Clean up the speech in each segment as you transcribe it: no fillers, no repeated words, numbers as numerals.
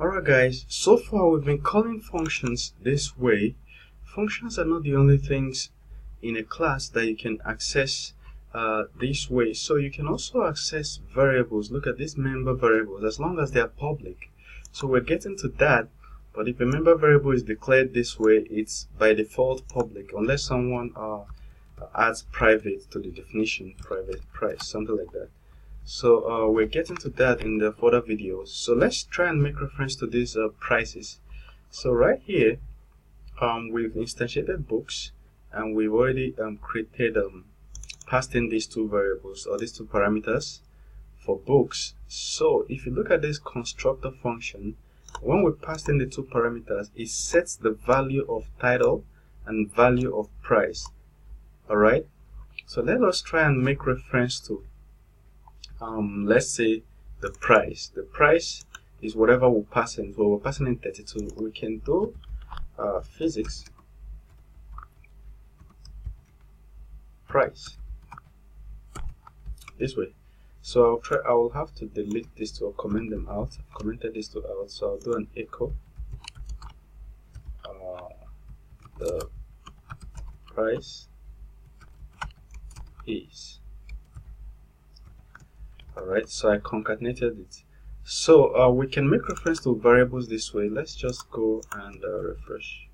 Alright guys, so far we've been calling functions this way. Functions are not the only things in a class that you can access this way. So you can also access variables. Look at these member variables as long as they are public. So we're getting to that, but if a member variable is declared this way, it's by default public unless someone adds private to the definition, private price, something like that. So we're getting to that in the further videos. So let's try and make reference to these prices. So right here, we've instantiated books, and we've already created passed in these two variables or these two parameters for books. So if you look at this constructor function, when we pass in the two parameters, it sets the value of title and value of price. Alright, so let us try and make reference to let's say the price. The price is whatever we're passing. So we're passing in 32. We can do physics price this way. So I will have to delete this two or comment them out. I've commented these two out, so I'll do an echo the price is. Alright, so I concatenated it. So we can make reference to variables this way. Let's just go and refresh.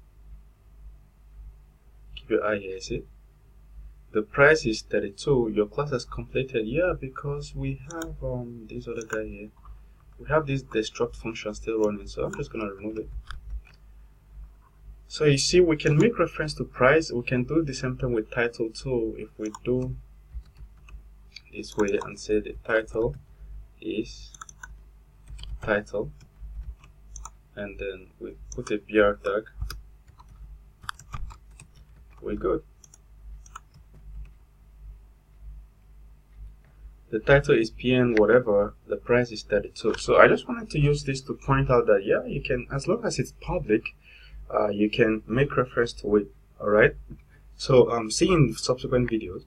Keep your eye here, see? The price is 32. Your class has completed. Yeah, because we have this other guy here. We have this destruct function still running, so I'm just gonna remove it. So you see, we can make reference to price. We can do the same thing with title too. If we do this way and say the title is title, and then we put a BR tag, we're good. The title is PN whatever, the price is 32. So I just wanted to use this to point out that yeah, you can, as long as it's public, you can make reference to it. Alright, so see you in subsequent videos.